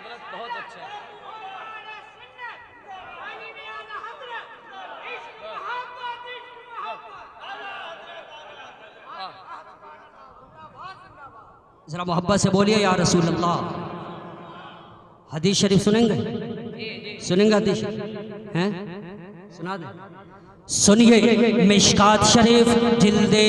बहुत अच्छा। जरा मोहब्बत से बोलिए या रसूल अल्लाह। हदीस शरीफ सुनेंगे? सुनेंगे हदीस हैं? सुना दे। सुनिए मिशकात शरीफ जिल्दे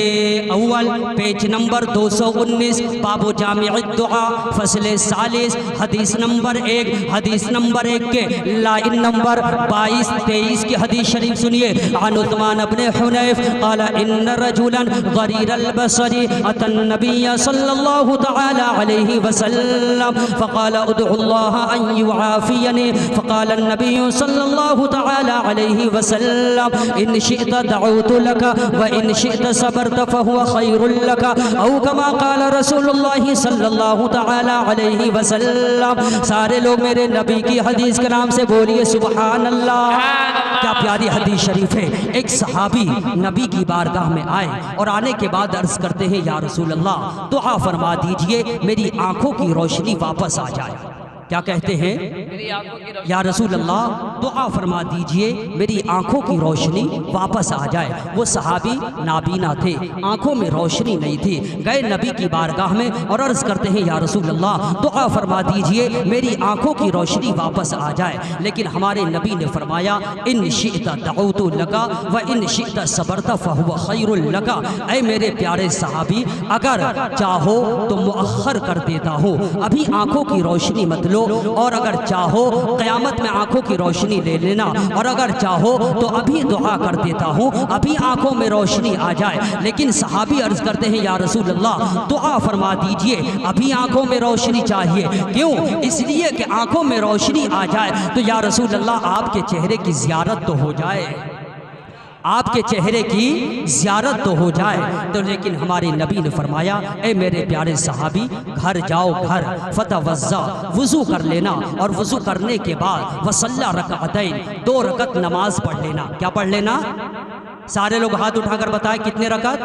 अव्वल पेज नंबर 219 बाबू जामिउद दुआ फसले सालिस हदीस नंबर 1 हदीस नंबर 1 के लाइन नंबर 22-23 की हदीस शरीफ सुनिए। अन उस्मान इब्न हुनैफ क़ाला इन्न रजुलन गरीरल बसरी अतन नबिय सल्लल्लाहु तआला अलैहि वसल्लम फ़क़ाला उदउल्लाह अन युआफ़ियनी फ़क़ाला नबिय सल्लल्लाहु तआला अलैहि वसल्लम इन शिअत दअउतु लक व इन शिअत सबरत फहुव खैरुल लक औ कमा क़ाल रसूलुल्लाह सल्लल्लाहु तआला अलैहि वसल्लम। सारे लोग मेरे नबी की हदीस के नाम से बोलिए सुभान अल्लाह। क्या प्यारी हदीस शरीफ है। एक सहाबी नबी की बारगाह में आए और आने के बाद अर्ज करते हैं या रसूल अल्लाह दुआ फरमा दीजिए मेरी आंखों की रोशनी वापस आ जाए। क्या कहते हैं? मेरी आंखों की रोशनी। या रसूल अल्लाह दुआ फरमा दीजिए मेरी आंखों की रोशनी वापस आ जाए। वो सहाबी नाबीना थे, आंखों में रोशनी नहीं थी। गए नबी की बारगाह में और अर्ज करते हैं या रसूल अल्लाह दुआ फरमा दीजिए मेरी आंखों की रोशनी वापस आ जाए। लेकिन हमारे नबी ने फरमाया इन शिअत दअउतु लका व इन शिअत सबरत फहुव खैरुल लका। ऐ मेरे प्यारे सहाबी अगर चाहो तो मुअख्खर कर देता हूँ, अभी आंखों की रोशनी मत लो, और अगर चाहो क़यामत में आंखों की रोशनी ले लेना, और अगर चाहो तो अभी दुआ कर देता हूँ अभी आंखों में रोशनी आ जाए। लेकिन सहाबी अर्ज करते हैं या रसूल अल्लाह दुआ फरमा दीजिए अभी आंखों में रोशनी चाहिए। क्यों? इसलिए कि आंखों में रोशनी आ जाए तो या रसूल अल्लाह आपके चेहरे की ज़ियारत तो हो जाए, आपके चेहरे की ज़ियारत तो हो जाए। तो लेकिन हमारे नबी ने फरमाया ए मेरे प्यारे सहाबी घर जाओ, घर फतवज़्ज़ा वज़ू कर लेना, और वज़ू करने के बाद वसल्ला रकअतैन 2 रकत नमाज पढ़ लेना। क्या पढ़ लेना? सारे लोग हाथ उठाकर बताएं कितने रकत?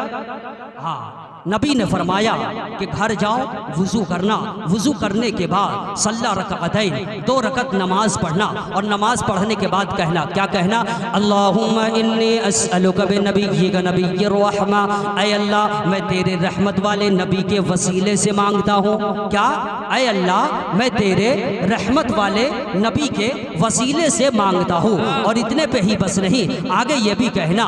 हाँ, नबी ने फरमाया कि घर जाओ वज़ू करना, वज़ू करने के बाद सल्ला रकअतैन 2 रकत नमाज पढ़ना, और नमाज पढ़ने के बाद कहना, क्या कहना? अल्लाहुम्मा इन्नी अस्अलुका बिनबिय्यिका नबिय्यिर रहमा। ऐ अल्लाह मैं तेरे रहमत वाले नबी के वसीले से मांगता हूँ। क्या? ऐ अल्लाह मैं तेरे रहमत वाले नबी के वसीले से मांगता हूँ। और इतने पे ही बस नहीं, आगे ये भी कहना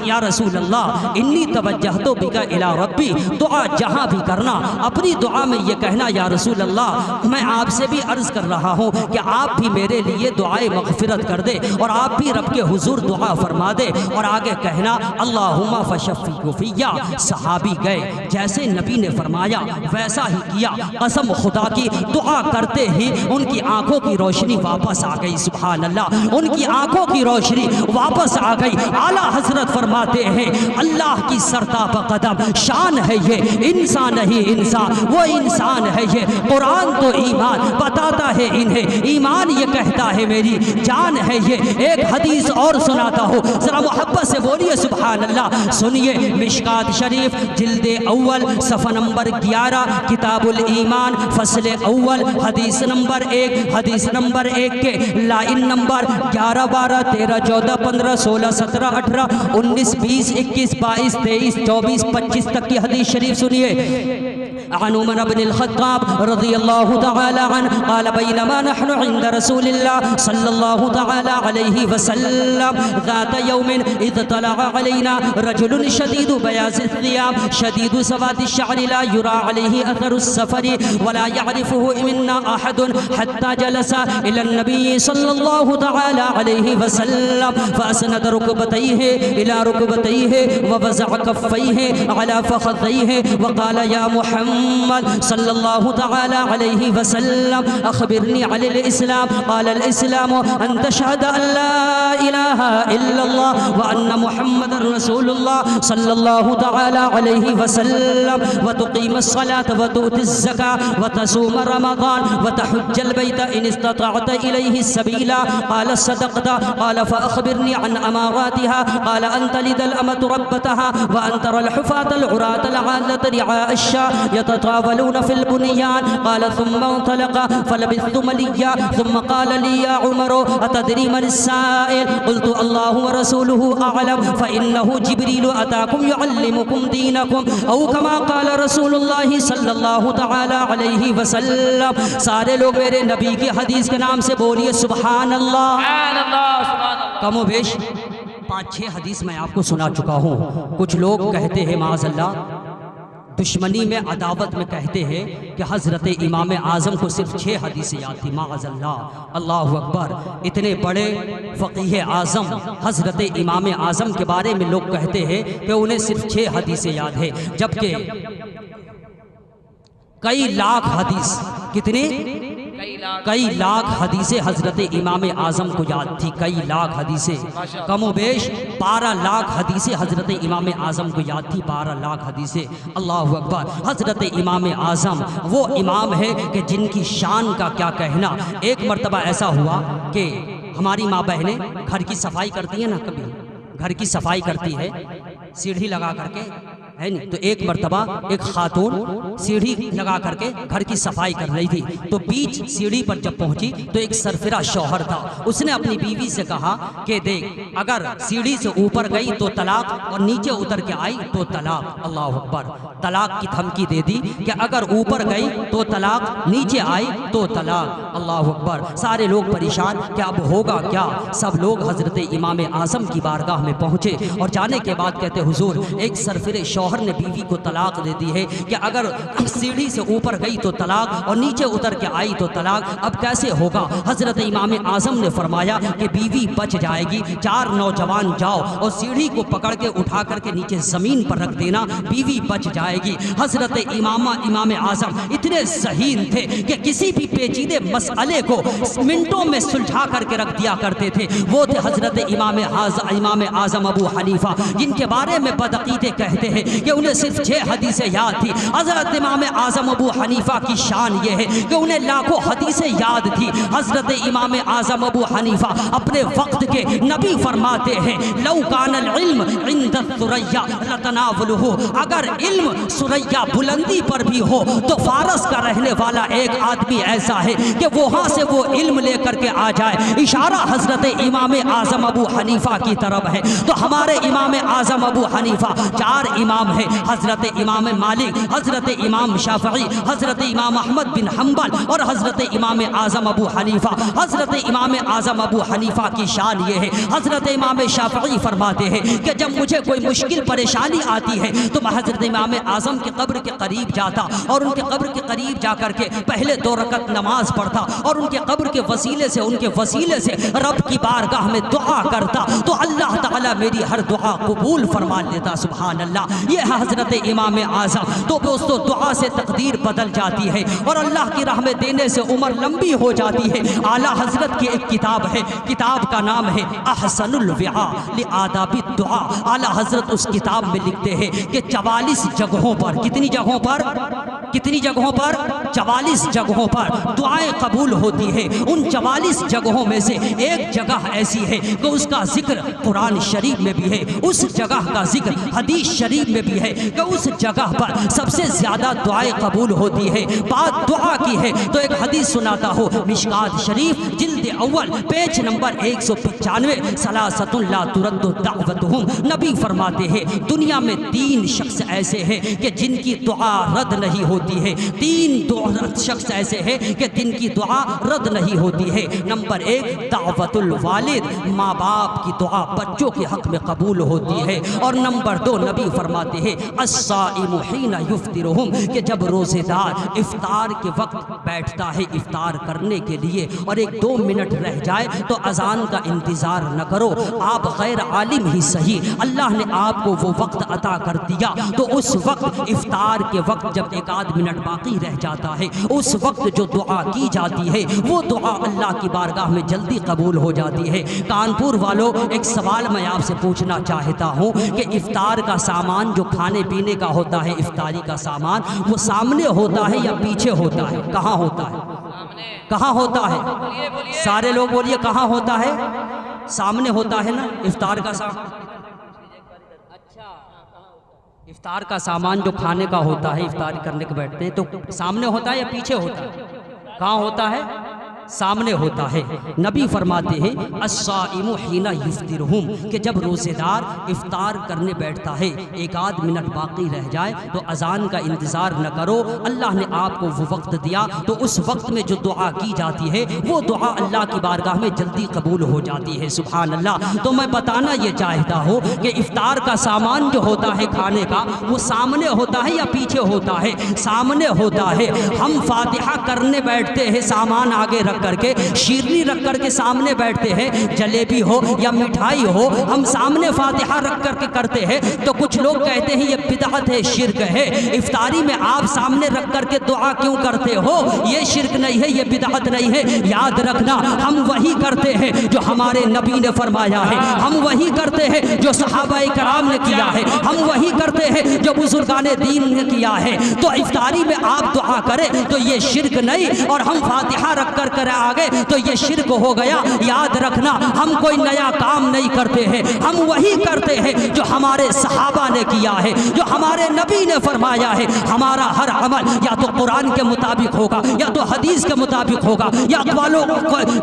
या रसूल अल्लाह इन्नी तवज्जहतु बिका इला रब्बी। दुआ जहाँ भी करना अपनी दुआ में ये कहना या रसूल अल्लाह मैं आपसे भी अर्ज कर रहा हूँ कि आप भी मेरे लिए दुआए मग़फ़िरत कर दे, और आप भी रब के हुजूर दुआ फरमा दे। और आगे कहना अल्लाहुम्मा फशफ़्फ़िहु फ़िय्या। सहाबी गए, जैसे नबी ने फरमाया वैसा ही किया। कसम खुदा की दुआ करते ही उनकी आंखों की रोशनी वापस आ गई। सुभान अल्लाह, उनकी आंखों की रोशनी वापस आ गई। आला हजरत फरमाते हैं अल्लाह की सरताब कदम शान है ये, इंसान नहीं इंसान, वो इंसान है ये। कुरान तो ईमान बताता है इन्हें, ईमान ये कहता है मेरी जान है ये। एक हदीस और सुनाता हूँ, जरा मोहब्बत से बोलिए सुभान अल्लाह। सुनिए मिशकात शरीफ जिल्दे अव्वल सफ़ा नंबर 11 किताबुल ईमान फसले अव्वल हदीस नंबर 1 हदीस नंबर 1 के लाइन नंबर 11, 12, 13, 14, 15, 16, 17, 18, 19, 20, 21, 22, 23, 24, 25 तक की हदीस शरीफ सुनिए। अन उमर इब्न ख़त्ताब रज़ियल्लाहु तआला अन्हु क़ाल बैनमा नहनु इंद रसूलिल्लाह सल्लल्लाहु तआला अलैहि वसल्लम ज़ात यौमिन इज़ तलअ अलैना रजुलुन शदीदु बयाज़िस सियाब शदीदु सवादिश शअरि ला युरा अलैहि अथरुस सफ़रि वला यअरिफुहु मिन्ना अहदुन हत्ता जलसा इला नबी सल्लल्लाहु तआला अलैहि वसल्लम फअस्नद रुकबतैहि इला रुकबतैहि व वज़अ कफ़्फ़ैहि अला फ़ख़ज़ैहि व क़ाल या मुहम्मद सल्लल्लाहु तआला अलैहि वसल्लम अख़बिरनी अनिल इस्लाम। क़ाल अल इस्लाम अन तशहद अन ला इलाहा इल्लल्लाह व अन्न मुहम्मदर रसूलुल्लाह सल्लल्लाहु तआला अलैहि वसल्लम व तुक़ीमस सलात व तुअतिज़ ज़कात व तसूम रमज़ान व तहुज्जल बैत इन इस्ततअत इलैहि सबीला। क़ाल सदक़त। क़ाल फ़अख़बिरनी अन अमारातिहा। क़ाल अन तलिदल अमतु रब्बतहा व अन तरल हुफ़ातल उरात लअत रिआ अश्शा यततावलून फिल बुनियान क़ाल सुम्मा इंतलक़ा फलबिस्तु मलिय्या सुम्मा क़ाल ली या उमर अतदरी मन साइल क़ुल्तु अल्लाहु व रसूलुहु अअलम फ़इन्नहु जिब्रील अताकुम युअल्लिमुकुम दीनकुम औ कमा क़ाल रसूलुल्लाहि सल्लल्लाहु तआला अलैहि वसल्लम। सारे लोग मेरे नबी की हदीस के नाम से बोलिए सुभान अल्लाह। कमो बेश 5-6 हदीस मैं आपको सुना चुका हूँ। कुछ लोग कहते हैं माज़अल्लाह, दुश्मनी में अदावत में कहते हैं कि हज़रत इमाम आज़म को सिर्फ 6 हदीसें याद थी। माअज़ल्लाह, अल्लाहु अकबर। इतने बड़े फ़क़ीह आज़म हज़रत इमाम आज़म के बारे में लोग कहते हैं कि उन्हें सिर्फ 6 हदीसें याद है, जबकि कई लाख हदीस, कितने कई लाख हदीसें हज़रत इमाम आज़म को याद थी। कई लाख हदीसें, कमोबेश 12 लाख हदीसें हज़रत इमाम आज़म को याद थी। 12 लाख हदीसें। अल्लाहु अकबर। हज़रत इमाम आज़म वो इमाम है कि जिनकी शान का क्या कहना। एक मर्तबा ऐसा हुआ कि हमारी माँ बहनें घर की सफाई करती हैं ना, कभी घर की सफाई करती है सीढ़ी लगा करके, है नहीं। तो एक मर्तबा एक खातून सीढ़ी लगा करके घर की सफाई कर रही थी। तो बीच सीढ़ी पर जब पहुंची तो एक सरफिरा शौहर था। उसने अपनी बीवी से कहा कि देख, अगर सीढ़ी से ऊपर गई तो तलाक और नीचे उतर के आई तो तलाक। अल्लाह अकबर। तलाक की धमकी दे दी कि अगर ऊपर गई तो तलाक, नीचे आई तो तलाक। अल्लाह अकबर। सारे लोग परेशान कि अब होगा क्या। सब लोग हज़रत इमाम आज़म की बारगाह में पहुंचे और जाने के बाद कहते हुजूर, एक सरफिरे शौहर ने बीवी को तलाक दे दी है कि अगर सीढ़ी से ऊपर गई तो तलाक और नीचे उतर के आई तो तलाक, अब कैसे होगा। हज़रत इमाम आज़म ने फरमाया कि बीवी बच जाएगी। 4 नौजवान जाओ और सीढ़ी को पकड़ के उठा करके नीचे ज़मीन पर रख देना, बीवी बच जाएगी। हज़रत इमाम आज़म इतने ज़हीन थे कि किसी भी पेचीदे मसले को मिनटों में सुलझा करके रख दिया करते थे। वो थे हज़रत इमाम आज़म अबू हनीफा, जिनके बारे में बदअक़ीदे कहते हैं कि उन्हें सिर्फ 6 हदीसें याद थी। हज़रत इमाम आज़म अबू हनीफा की शान ये है कि उन्हें लाखों हदीसें याद थी। हज़रत इमाम आज़म अबू हनीफा अपने वक्त के नबी फरमाते हैं, लौ कानल इल्म इंद सुरैया लतनावलुहु। अगर इल्म सुरैया बुलंदी पर भी हो तो फारस का रहने वाला एक आदमी ऐसा है कि वहाँ से वो इल्म लेकर के आ जाए। इशारा हज़रत इमाम आज़म अबू हनीफा की तरफ है। तो हमारे इमाम आज़म अबू हनीफा 4 इमाम है, हज़रत इमाम मालिक, हज़रत इमाम शाफ़ई, हज़रत इमाम अहमद बिन हम्बल और हज़रत इमाम आज़म अबू हनीफा। हज़रत इमाम आज़म अबू हनीफा की शान ये है, हज़रत इमाम शाफ़ई फरमाते हैं कि जब मुझे कोई मुश्किल परेशानी आती है तो मैं हज़रत इमाम आज़म के कब्र के करीब जाता और उनके कब्र के करीब जा कर के पहले 2 रकत नमाज पढ़ता और उनके कब्र के वसीले से रब की बारगाह में दुआ करता तो अल्लाह ताला मेरी हर दुआ कबूल फरमा लेता। सुभान अल्लाह। ये है हज़रत इमाम आज़म। तो दोस्तों, दुआ से तकदीर बदल जाती है और अल्लाह की राह में देने से उम्र लंबी हो जाती है। आला हज़रत की एक किताब है, किताब का नाम है अहसनुल विआ लि आदाबि दुआ। आला हज़रत उस किताब में लिखते हैं कि 44 जगहों पर, कितनी जगहों पर 44 जगहों पर दुआएं कबूल होती है। उन 44 जगहों में से एक जगह ऐसी है कि उसका जिक्र कुरान शरीफ में भी है, उस जगह का जिक्र हदीस शरीफ में भी है कि उस जगह पर सबसे ज़्यादा दुआएं कबूल होती है। बात दुआ की है तो एक हदीस सुनाता हो, मिशकात शरीफ जिल्द अव्वल पेज नंबर 195, सलासतुन ला तुरद्दु दावतुहुम। नबी फरमाते हैं दुनिया में 3 शख्स ऐसे हैं कि जिनकी दुआ रद्द नहीं होती है। 3 शख्स ऐसे हैं कि जिनकी दुआ रद्द नहीं होती है। नंबर 1 दावतुल वालिद, माँ बाप की दुआ बच्चों के हक में कबूल होती है। और नंबर 2 नबी फरमाते हैं अस्साइमु हीना युफ्तिरुहुम, कि जब रोज़ेदार इफ्तार के वक्त बैठता है इफ्तार करने के लिए और 1-2 मिनट रह जाए तो अजान का इंतज़ार न करो। आप गैर आलिम ही सही, अल्लाह ने आपको वो वक्त अता कर दिया तो उस वक्त इफ्तार के वक्त जब 1-आध मिनट बाकी रह जाता है उस वक्त जो दुआ की जाती है वो दुआ अल्लाह की बारगाह में जल्दी कबूल हो जाती है। कानपुर वालों, एक सवाल मैं आपसे पूछना चाहता हूँ कि इफ्तार का सामान जो खाने पीने का होता है, इफ्तारी का सामान, वो सामने होता है या पीछे होता है? कहाँ होता है? कहाँ होता है? सारे लोग बोलिए कहाँ होता है? सामने होता है ना इफ्तार का सामान। इफ्तार का सामान जो खाने का होता है, इफ्तार करने के बैठते हैं तो सामने होता है या पीछे होता है? कहाँ होता है? सामने होता है। नबी फरमाते हैं अस्साइमु हीना युफ्तिरहुम, कि जब रोज़ेदार इफ्तार करने बैठता है, एक आध मिनट बाकी रह जाए तो अजान का इंतज़ार न करो। अल्लाह ने आपको वो वक्त दिया तो उस वक्त में जो दुआ की जाती है वो दुआ अल्लाह की बारगाह में जल्दी कबूल हो जाती है। सुभान अल्लाह। तो मैं बताना ये चाहता हूँ कि इफ्तार का सामान जो होता है खाने का, वो सामने होता है या पीछे होता है? सामने होता है। हम फातिहा करने बैठते हैं, सामान आगे रख करके, शीरनी रख करके सामने बैठते हैं, जलेबी हो या मिठाई हो, हम सामने फातिहा रख करके करते हैं। तो कुछ लोग कहते हैं ये बिदअत है, शिर्क है। इफ्तारी में आप सामने रख करके दुआ क्यों करते हो? ये शिर्क नहीं है, ये बिदअत नहीं है। याद रखना, हम वही करते हैं जो हमारे नबी ने फरमाया है, हम वही करते हैं जो सहाबाए कराम ने किया है, हम वही करते हैं जो बुजुर्गाने दीन ने किया है। तो इफ्तारी में आप दुआ करें तो ये शिर्क नहीं, और हम फातिहा रख कर कर आगे तो ये शिर्क हो गया। याद रखना, हम कोई नया काम नहीं करते हैं, हम वही करते हैं जो हमारे सहाबा ने किया है, जो हमारे नबी ने फरमाया है। हमारा हर अमल या तो कुरान के मुताबिक होगा, या तो हदीस के मुताबिक होगा, या अक़वालों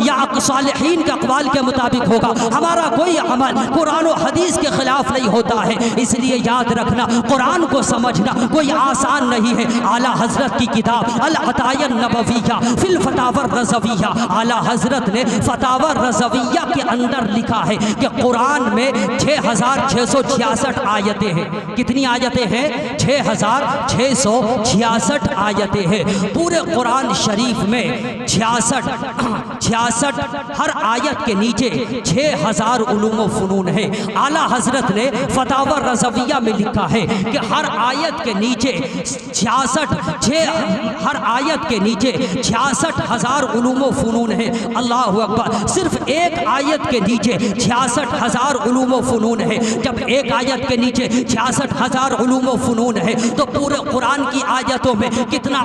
या सालिहीन के अक़वाल के मुताबिक होगा। हमारा कोई अमल कुरान और हदीस के खिलाफ नहीं होता है। इसलिए याद रखना, कुरान को समझना कोई आसान नहीं है। आला हजरत की किताब अल अताया नबविया फिल फतावर रज़विया, आला हजरत ने फतावा रज़विया के अंदर लिखा है कि कुरान में 6666 आयतें हैं। कितनी आयतें हैं? 6666 आयतें हैं। पूरे कुरान शरीफ में 66 हर आयत के नीचे 6000 उलूम व फ़ुनून है। आला हजरत ने फतावा रज़विया में लिखा है कि हर आयत के नीचे 66 उलूम व फ़ुनून है। अल्लाहु अकबर। सिर्फ एक आयत के नीचे 66,000 उलूम व फ़ुनून है। जब एक आयत के नीचे 66,000 उलूम व फ़ुनून है तो पूरे कुरान की आयतों में कितना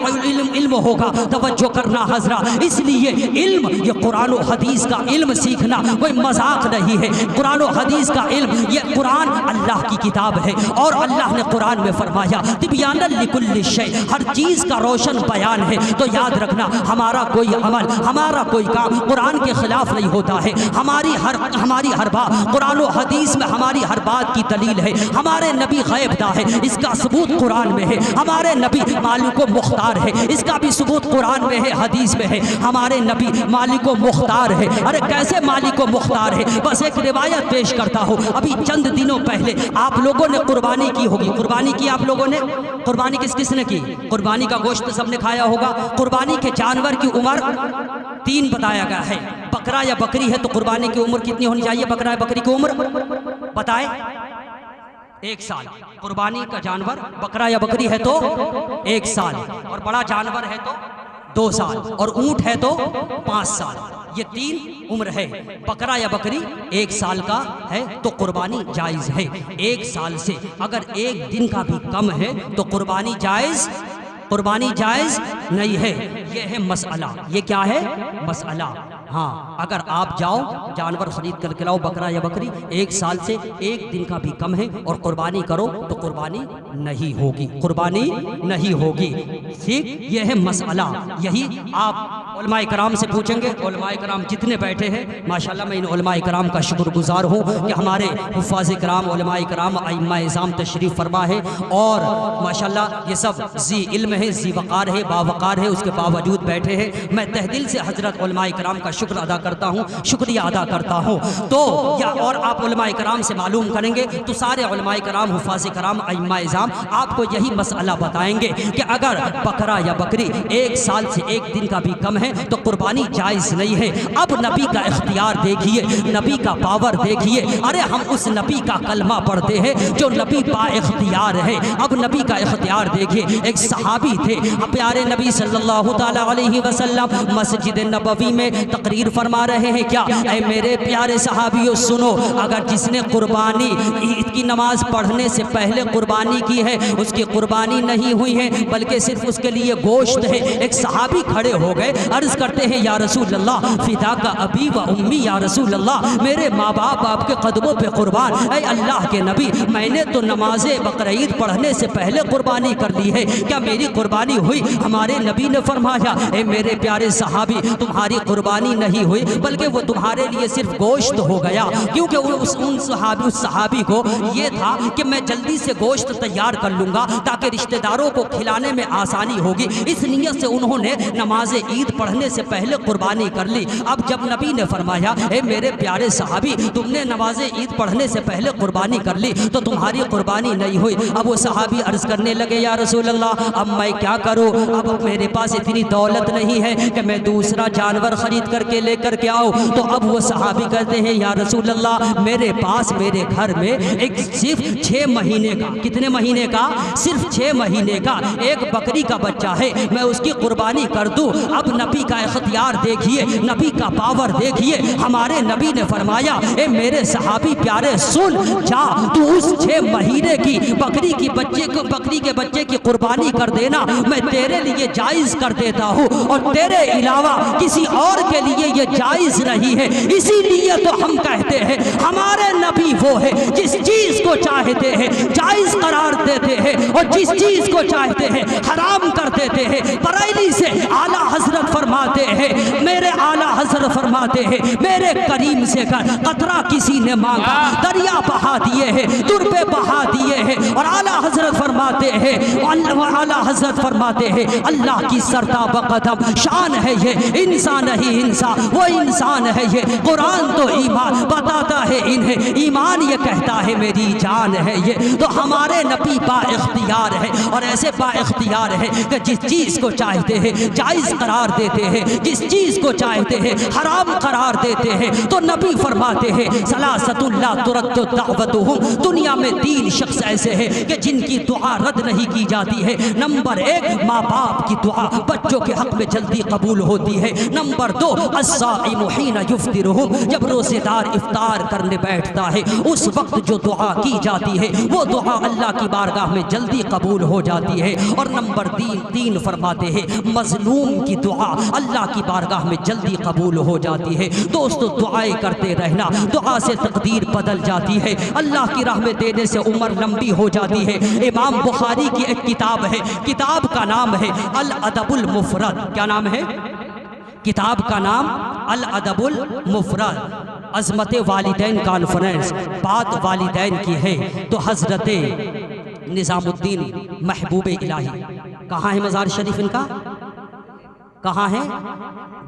इल्म होगा। तवज्जो करना हजरा। इसलिए इल्म, ये कुरान और हदीस का इल्म सीखना कोई मजाक नहीं है। कुरान और हदीस का इल्म, ये कुरान अल्लाह की किताब है और अल्लाह ने कुरान में फरमाया तिबयानन लिकुल्लि शै, हर चीज़ का रोशन बयान है। तो याद रखना, हमारा कोई अमल, हमारा कोई काम कुरान के खिलाफ नहीं होता है। हमारी हर बात कुरान और हदीस में, हमारी हर बात की दलील है। हमारे नबी गैबदा है, इसका सबूत कुरान में है। हमारे नबी मालिको मुख्तार है, इसका भी सबूत कुरान में है, हदीस में है। हमारे नबी मालिको मुख्तार है। अरे कैसे मालिको मुख्तार है? बस एक रिवायत पेश करता हूँ। अभी चंद दिनों पहले आप लोगों ने कुर्बानी की होगी। कुर्बानी की आप लोगों ने? कुर्बानी किस किसने की? कुर्बानी का गोश्त सबने खाया होगा। कुर्बानी के जानवर की उम्र 3 बताया गया है। बकरा या बकरी है तो कुर्बानी की उम्र कितनी होनी चाहिए? बकरा या बकरी की उम्र बताए? 1 साल। कुर्बानी का जानवर बकरा या बकरी है तो 1 साल, और बड़ा जानवर है तो 2 साल, और ऊंट है तो 5 साल। ये 3 उम्र है। बकरा या बकरी 1 साल का है तो कुर्बानी जायज़ है। 1 साल से अगर 1 दिन का भी कम है तो कुर्बानी जायज़ नहीं है। ये है मसला। ये क्या है? मसला। हाँ, अगर आप जाओ जानवर खरीद करके लाओ, बकरा या बकरी, 1 साल से 1 दिन का भी कम है और कुर्बानी करो तो कुर्बानी नहीं होगी, कुर्बानी नहीं होगी। ठीक, यह है मसला। यही आप उलमाए कराम से पूछेंगे। उलमाए कराम जितने बैठे हैं माशाल्लाह, मैं इन उलमाए कराम का शुक्रगुजार हूँ कि हमारे हुफ़ाज़ कराम, उलमाए कराम, अइम्मा इज़ाम तशरीफ़ फरमा है और माशाल्लाह ये सब जी इल्म है, जी वक़ार है, बावक़ार है, उसके बावजूद बैठे हैं। मैं तहदिल से हज़रत उलमाए कराम का शुक्र अदा करता हूँ, शुक्रिया अदा करता हूँ। तो या और आप उलमाए कराम से मालूम करेंगे तो सारे उलमाए कराम, हुफ़ाज़ कराम, अइम्मा इज़ाम आपको यही मसला बताएंगे कि अगर बकरा या बकरी 1 साल से 1 दिन का भी कम है तो कुर्बानी जायज़ नहीं है। अब नबी का इख्तियार देखिए, नबी का पावर देखिए। अरे हम उस नबी का कलमा पढ़ते हैं जो नबी बा इख्तियार है। अब नबी का इख्तियार देखिए। एक सहाबी थे, प्यारे नबी सल्लल्लाहु ताला अलैहि वसल्लम मस्जिद नबवी में तकरीर फरमा रहे हैं। क्या ऐ मेरे प्यारे सहाबियों सुनो, अगर जिसने कुर्बानी ईद की नमाज पढ़ने से पहले कुर्बानी की है उसकी कुर्बानी नहीं हुई है बल्कि सिर्फ उसके लिए गोश्त है। एक सहाबी खड़े हो गए, अर्ज करते हैं या रसूल अल्लाह फिदा का अबी व उम्मी, या रसूल अल्लाह मेरे माँ बाप आपके कदमों पे कुर्बान। ऐ अल्लाह के नबी मैंने तो नमाज बकरीद पढ़ने से पहले कुर्बानी कर ली है, क्या मेरी कुर्बानी हुई? हमारे नबी ने फरमाया ए मेरे प्यारे सहाबी तुम्हारी कुर्बानी नहीं हुई बल्कि वो तुम्हारे लिए सिर्फ गोश्त हो गया, क्योंकि उस सहाबी को ये था कि मैं जल्दी से गोश्त तैयार कर लूँगा ताकि रिश्तेदारों को खिलाने में आसानी होगी। इस नीयत से उन्होंने नमाज ईद पढ़ने से पहले कुर्बानी कर ली। अब जब नबी ने फरमाया ए मेरे प्यारे सहाबी तुमने नमाज ईद पढ़ने से पहले कुर्बानी कर ली तो तुम्हारी कुर्बानी नहीं हुई। अब वो सहाबी अर्ज करने लगे या रसूल अल्लाह अब मैं क्या करूँ, अब मेरे पास इतनी दौलत नहीं है कि मैं दूसरा जानवर खरीद करके लेकर के आऊँ। तो अब वो सहाबी कहते हैं या रसूल अल्लाह मेरे पास मेरे घर में एक सिर्फ 6 महीने का, कितने महीने का? सिर्फ 6 महीने का एक बकरी का बच्चा है, मैं उसकी कुर्बानी कर दूँ। अब नबी का इख्तियार देखिए, नबी का पावर देखिए। हमारे नबी ने फरमाया ए मेरे सहाबी प्यारे सुन, जा तू उस 6 महीने की बकरी के बच्चे की कुर्बानी कर देना, मैं तेरे लिए जायज़ कर देता हूँ और तेरे अलावा किसी और के लिए ये जायज़ नहीं है। इसीलिए तो हम कहते हैं हमारे नबी वो है जिस चीज़ को चाहते हैं जायज़ करार देते हैं और जिस चीज़ को चाहते हैं हराम कर देते हैं। बरेली से आला हजरत फरमाते हैं, मेरे आला हजरत फरमाते हैं मेरे करीम से कतरा किसी ने मांगा दरिया बहा दिए हैं, तुरबे बहा दिए हैं। और आला हजरत फरमाते हैं अल्लाह की सरता बकदम शान है ये, इंसान नहीं इंसान वो इंसान है ये। कुरान तो ईमान बताता है इन्हें, ईमान ये कहता है मेरी जान है ये। तो हमारे नबी बाइख्तियार है और ऐसे बाइख्तियार है कि जिस चीज़ को चाहते हैं जायज़ करार देते हैं, जिस चीज़ को चाहते हैं हराम करार देते हैं। तो नबी फरमाते हैं सलासतुल्ला तुरद्दु दावतुहुम, दुनिया में 3 शख्स ऐसे हैं कि जिनकी दुआ रद्द नहीं की जाती है। नंबर 1 माँ बाप की दुआ बच्चों के हक में जल्दी कबूल होती है। नंबर 2 अस्साइमु हीना युफ्तिरुहुम, जब रोज़ेदार इफ्तार करने बैठता है उस वक्त जो दुआ की जाती है वो दुआ अल्लाह की बारगाह में जल्दी कबूल हो जाती है। और नंबर 3 फरमाते हैं मजलूम की दुआ अल्लाह की बारगाह में जल्दी कबूल हो जाती है। दोस्तों दुआएं करते रहना, दुआ से तकदीर बदल जाती है, अल्लाह की राह में देने से उम्र लंबी हो जाती है। इमाम बुखारी की एक किताब है, किताब का नाम है अल अदबुल मुफरद। क्या नाम है? किताब का नाम अल अदबुल मुफरद। अज़मत वालिदैन कॉन्फ्रेंस बात वालिदैन की है तो हज़रत निज़ामुद्दीन महबूब इलाही, कहाँ है मज़ार शरीफ इनका? कहाँ है?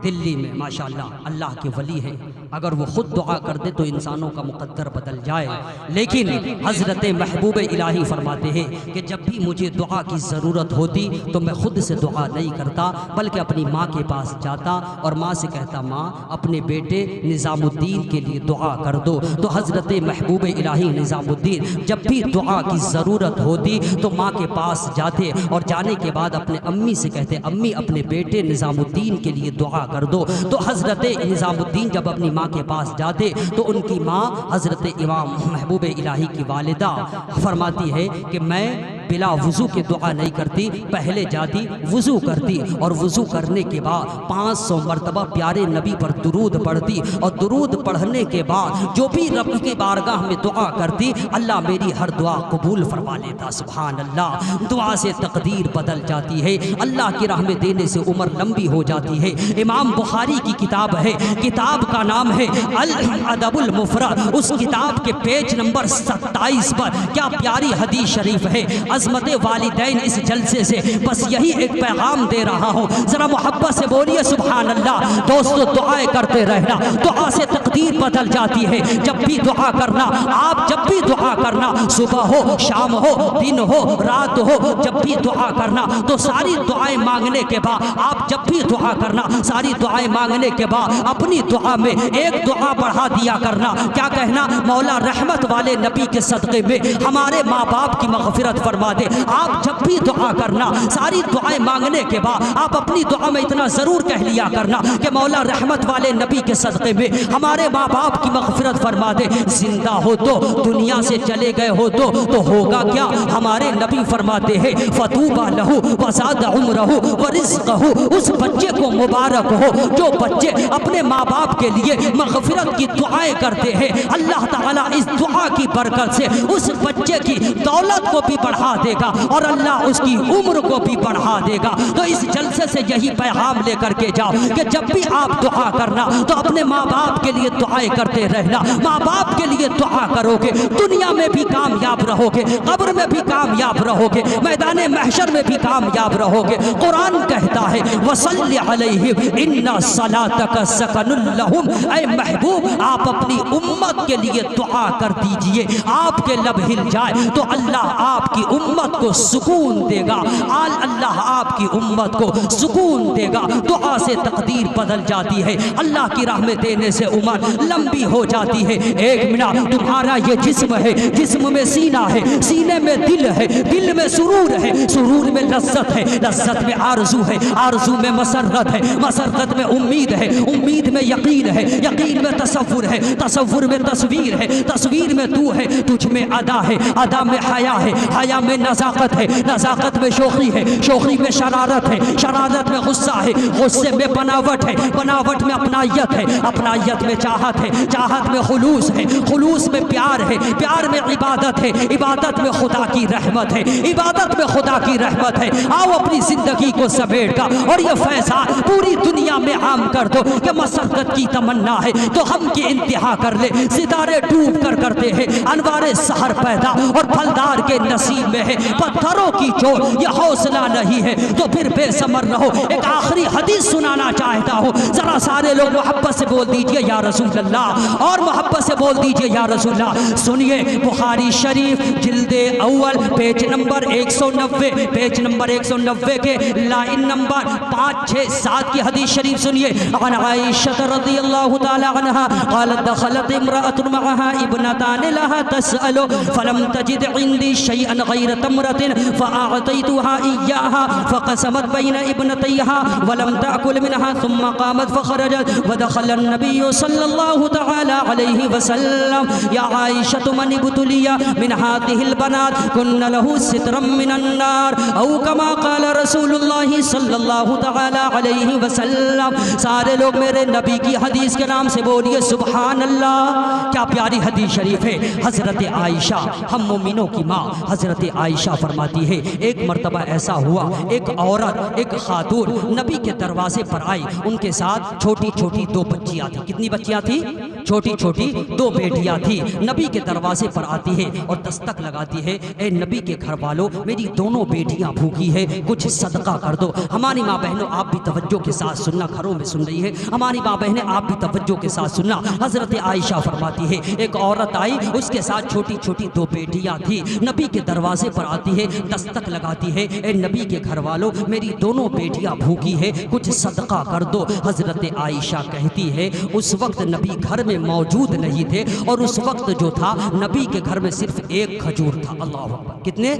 दिल्ली में। माशाअल्लाह अल्लाह के वली हैं, अगर वो खुद दुआ कर दे तो इंसानों का मुकद्दर बदल जाए। लेकिन हज़रत महबूब इलाही फरमाते हैं कि जब भी मुझे दुआ की ज़रूरत होती तो मैं खुद से दुआ नहीं करता बल्कि अपनी माँ के पास जाता और माँ से कहता माँ अपने बेटे निज़ामुद्दीन के लिए दुआ कर दो। तो हज़रत महबूब इलाही निज़ामुद्दीन जब भी दुआ की ज़रूरत होती तो माँ के पास जाते और जाने के बाद अपने अम्मी से कहते अम्मी अपने बेटे निज़ामुद्दीन के लिए दुआ कर दो। तो हज़रत निज़ामुद्दीन जब अपनी माँ के पास जाते तो उनकी माँ हज़रत इमाम महबूब इलाही की वालिदा फरमाती है कि मैं बिला वज़ू के दुआ नहीं करती, पहले जाती वज़ू करती और वज़ू करने के बाद 500 मरतबा प्यारे नबी पर दुरूद पढ़ती और दुरूद पढ़ने के बाद जो भी रब की बारगाह में दुआ करती अल्लाह मेरी हर दुआ कबूल फरमा लेता। सुभान अल्लाह, दुआ से तकदीर बदल जाती है, अल्लाह की राह में देने से उम्र लंबी हो जाती है। इमाम बुखारी की किताब है, किताब का नाम है अल अदबुल मुफरद। उस किताब के पेज नंबर 27 पर क्या प्यारी हदीस शरीफ है। अज़मत वालिदैन इस जलसे से बस यही एक पैगाम दे रहा हूँ, ज़रा मोहब्बत से बोलिए सुभान अल्लाह। दोस्तों दुआएं करते रहना, दुआ से तकदीर बदल जाती है। जब भी दुआ करना, आप जब भी दुआ करना, सुबह हो शाम हो दिन हो रात हो, जब भी दुआ करना तो सारी दुआएं मांगने के बाद आप जब भी दुआ करना सारी दुआएं मांगने के बाद अपनी दुआ में एक दुआ बढ़ा दिया करना। क्या कहना? मौला रहमत वाले नबी के सदक़े में हमारे माँ बाप की मग़फ़िरत फरमा फरमा दे। आप जब भी दुआ करना, सारी दुआएं मांगने के बाद आप अपनी दुआ में इतना ज़रूर कह लिया करना कि मौला रहमत वाले नबी के सदक़े में हमारे माँ बाप की मग़फ़िरत फरमा दे। जिंदा हो तो, दुनिया से चले गए हो तो होगा क्या? हमारे नबी फरमाते हैं फतूबा लहू वज़ाद उम्रहू व रिज़्क़हू। उस बच्चे को मुबारक हो जो बच्चे अपने माँ बाप के लिए मग़फ़िरत की दुआएं करते हैं। अल्लाह ताला इस दुआ की बरकत से उस बच्चे की दौलत को भी बढ़ा देगा और अल्लाह उसकी उम्र को भी बढ़ा देगा। तो इस जलसे से यही पैगाम लेकर के जाओ कि जब भी आप दुआ करना तो अपने माँ बाप के लिए दुआएं करते रहना। माँ बाप के लिए दुआ करोगे, दुनिया में भी कामयाब रहोगे, कब्र में भी कामयाब रहोगे, मैदान महशर में भी कामयाब रहोगे। कुरान कहता है वसल्लि अलैहिम इन्ना सलातक सकनुल लहुम। ऐ महबूब, आप अपनी उम्मत के लिए दुआ कर दीजिए। आपके लब हिल जाए तो अल्लाह आपकी उम्मत को सुकून देगा। अल्लाह आपकी उम्मत को सुकून देगा। दुआ से तकदीर बदल जाती है, अल्लाह की राह में देने से उम्र लंबी हो जाती है। एक मिनट, तुम्हारा ये जिस्म है, जिस्म में सीना है, सीने में दिल है, दिल में सुरूर है, सुरूर में लज्जत है, लज्जत में आरजू है, आरजू में मसरत है, मसरत में उम्मीद है, उम्मीद में यकीन है, यकीन में तसव्वुर है, तसव्वुर में तस्वीर है, तस्वीर में तू है, तुझ में अदा है, अदा में हया है, हया में नज़ाकत है, नज़ाकत में शोखी है, शोखी में शरारत है, शरारत में गुस्सा है, गुस्से में बनावट है, बनावट में अपनायत है, अपनायत में चाहत है, चाहत में खुलूस है, खुलूस में प्यार है, प्यार में इबादत है, इबादत में खुदा की रहमत है, इबादत में खुदा की रहमत है। आओ अपनी जिंदगी को समेट कर और ये फैसा पूरी दुनिया में आम कर दो कि मसक्कत की तमन्ना है तो हम की इंतहा कर ले। सितारे डूब कर करते हैं, अनवारे सहर पैदा और फलदार के नसीब में है, पत्थरों की चोट ये हौसला नहीं है तो फिर बेसमर रहो। एक आखिरी हदीस सुनाना चाहता हूँ, जरा सारे लोग मोहब्बत से बोल दीजिए या रसूल अल्लाह, और मोहब्बत से बोल दीजिए या रसूल अल्लाह। सुनिए, बुखारी शरीफ जिल्दे अव्वल पेज नंबर 190, पेज नंबर 190 के लाइन नंबर 5, 6, 7 की हदीस शरीफ सुनिए। अन आयशा रज़ियल्लाहु तआला अन्हा क़ालत दख़लत इम्रअतुन मअहा इब्नतान लहा तसअलु फलम तजिद इंदी शैअन गैर तमरतिन फ़अअतैतुहा इय्याहा फ़क़समत बैन इब्नतैहा वलम तअकुल मिनहा थुम्मा क़ामत फ़ख़रजत वदख़ल अन्नबिय्यु सल्लल्लाहु तआला अलैहि वसल्लम या आयशा मन इब्तुलिया मिन हादिहिल बनात कुन्न लहू सित्रम मिनन नार औ कमा क़ाल रसूलुल्लाह सल्लल्लाहु तआला अलैहि वसल्लम। सारे लोग मेरे नबी की हदीस के नाम से बोलिए सुभान अल्लाह। क्या प्यारी हदीस शरीफ है। हज़रत आयशा, हम मोमिनों की माँ हज़रत आयशा फरमाती है, एक मर्तबा ऐसा हुआ, एक औरत, एक खातून नबी के दरवाजे पर आई, उनके साथ छोटी छोटी 2 बच्चियाँ थी। कितनी बच्चियाँ थी? छोटी छोटी 2 बेटियाँ थी। नबी के दरवाजे पर आती है और दस्तक लगाती है, ए नबी के घर वालों, मेरी दोनों बेटियां भूखी है, कुछ सदका कर दो। हमारी माँ बहनों, आप भी तवज्जो के साथ सुनना, घरों में सुन रही है हमारी माँ बहनें, आप भी तवज्जो के साथ सुनना। हज़रत आयशा फरमाती है, एक औरत आई, उसके साथ छोटी छोटी 2 बेटियां थी। नबी के दरवाजे पर आती है, दस्तक लगाती है, ए नबी के घर वालों, मेरी दोनों बेटियां भूखी है, कुछ सदका कर दो। हज़रत आयशा कहती है, उस वक्त नबी घर में मौजूद नहीं थे और उस वक्त जो था नबी के घर में सिर्फ 1 खजूर था। अल्लाह अकबर। कितने?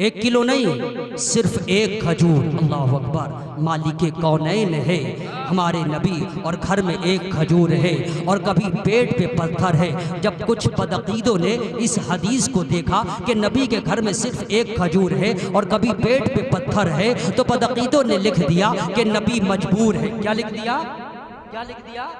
1 किलो नहीं, सिर्फ 1 खजूर। अल्लाह अकबर। मालिके कौनैन है हमारे नबी और घर में 1 खजूर है और कभी पेट पे पत्थर है। जब कुछ बदअकीदों ने इस हदीस को देखा कि नबी के घर में सिर्फ 1 खजूर है और कभी पेट पे पत्थर है, तो बदअकीदों ने लिख दिया कि नबी मजबूर है। क्या लिख दिया? क्या लिख दिया?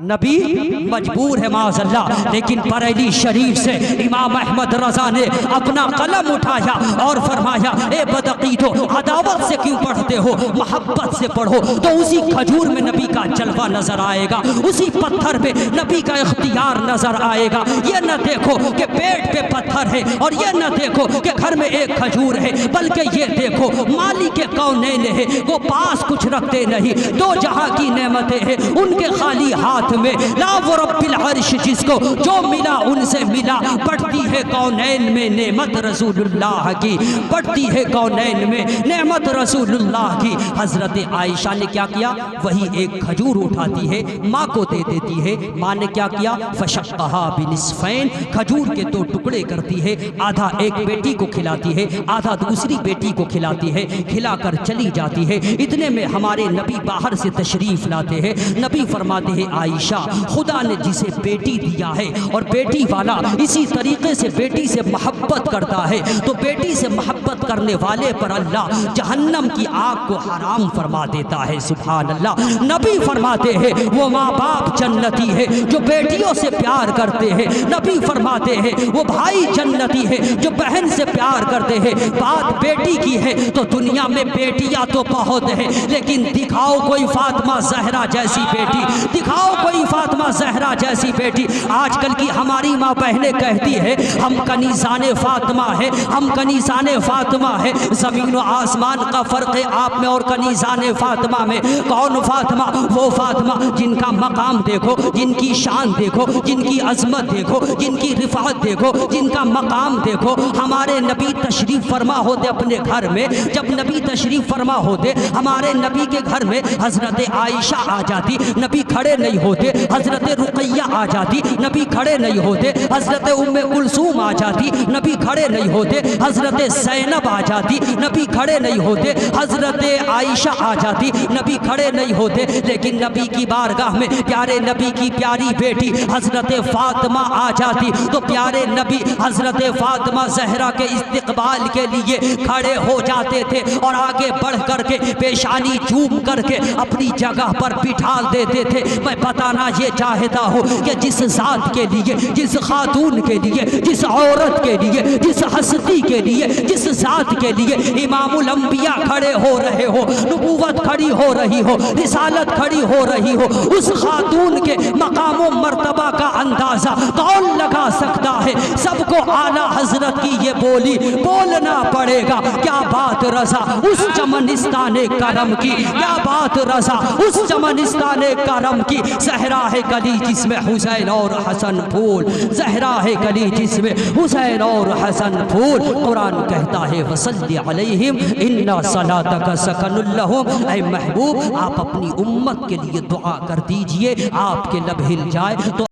नबी मजबूर है माज़अल्लाह। लेकिन बरेली शरीफ से इमाम अहमद रज़ा ने अपना कलम उठाया और फरमाया, ए बदअकीदो, अदावत से क्यों पढ़ते हो, मोहब्बत से पढ़ो तो उसी खजूर में नबी का जलवा नजर आएगा, उसी पत्थर पे नबी का इख्तियार नजर आएगा। ये न देखो कि पेट पे पत्थर है और ये न देखो कि घर में 1 खजूर है, बल्कि ये देखो मालिक कौनैन है, वो पास कुछ रखते नहीं, 2 जहां की नेमतें हैं, उनके खाली हाथ हाथ में, ला वो रब्बिल अर्श जिसको जो मिला उनसे मिला। बढ़ती है कौनैन में नेमत रसूलुल्लाह की, बढ़ती है कौनैन में नेमत रसूलुल्लाह की। हजरत आयशा ने क्या किया, वही एक खजूर उठाती है, माँ को दे देती है। माँ ने क्या किया, फशक्कहा बिनिस्फैन, खजूर के 2 टुकड़े करती है, आधा एक बेटी को खिलाती है, आधा दूसरी बेटी को खिलाती है, खिलाकर चली जाती है। इतने में हमारे नबी बाहर से तशरीफ लाते हैं। नबी फरमाते हैं, आयशा, खुदा ने जिसे बेटी दिया है और बेटी वाला इसी तरीके से बेटी से मोहब्बत करता है, तो बेटी से मोहब्बत करने वाले पर अल्लाह जहन्नम की आग को हराम फरमा देता है। सुभान अल्लाह। नबी फरमाते हैं, वो माँ बाप जन्नती है जो बेटियों से प्यार करते हैं। नबी फरमाते हैं, वो भाई जन्नती है जो बहन से प्यार करते हैं। बात बेटी की है तो दुनिया में बेटियां तो बहुत है, लेकिन दिखाओ कोई फातिमा जहरा जैसी बेटी, दिखाओ कोई फातिमा जहरा जैसी बेटी। आजकल की हमारी माँ बहनें कहती है, हम कनीज़ाने फातिमा है, हम कनीज़ाने फातिमा है। ज़मीन व आसमान का फ़र्क है आप में और कनीज़ाने फातिमा में। कौन फातिमा? वो फातिमा जिनका मकाम देखो, जिनकी शान देखो, जिनकी अजमत देखो, जिनकी रिफ़ात देखो, जिनका मकाम देखो। हमारे नबी तशरीफ़ फरमा होते अपने घर में, जब नबी तशरीफ़ फरमा होते हमारे नबी के घर में, हज़रत आयशा आ जाती, नबी खड़े नहीं होते। हज़रत रुक़ैया आ जाती, नबी खड़े नहीं होते। हज़रत उम्मे कुलसूम आ जाती, नबी खड़े नहीं होते। हज़रत ज़ैनब आ जाती, नबी खड़े नहीं होते। हज़रत आयशा आ जाती, नबी खड़े नहीं होते। लेकिन नबी की बारगाह में प्यारे नबी की प्यारी बेटी हज़रत फ़ातिमा आ जाती, तो प्यारे नबी हज़रत फ़ातिमा ज़हरा के इस्तकबाल के लिए खड़े हो जाते थे और आगे बढ़ करके पेशानी चूम करके अपनी जगह पर बिठा देते थे। मैं बताना ये चाहता हूँ कि जिस ज़ात के लिए, जिस खातून के लिए, जिस औरत के लिए, जिस हस्ती के लिए, जिस ज़ात के लिए इमामुल अंबिया खड़े हो रहे हो, नबूवत खड़ी हो रही हो, रिसालत खड़ी हो रही हो, उस खातून के मकाम व मर्तबा का अंदाज़ा कौन लगा सकता है? सबको आला हजरत की ये बोली बोलना पड़ेगा। क्या बात रज़ा उस चमनिस्ताने करम की, क्या बात रज़ा उस चमनिस्ताने करम की। ज़हरा है गली जिसमें हुसैन और हसन फूल, ज़हरा है गली जिसमें हुसैन और हसन फूल। कुरान कहता है, वसल्लि अलैहिम इन्ना सलातक सकनुल लहुम। ऐ महबूब, आप अपनी उम्मत के लिए दुआ कर दीजिए, आपके लब हिल जाए तो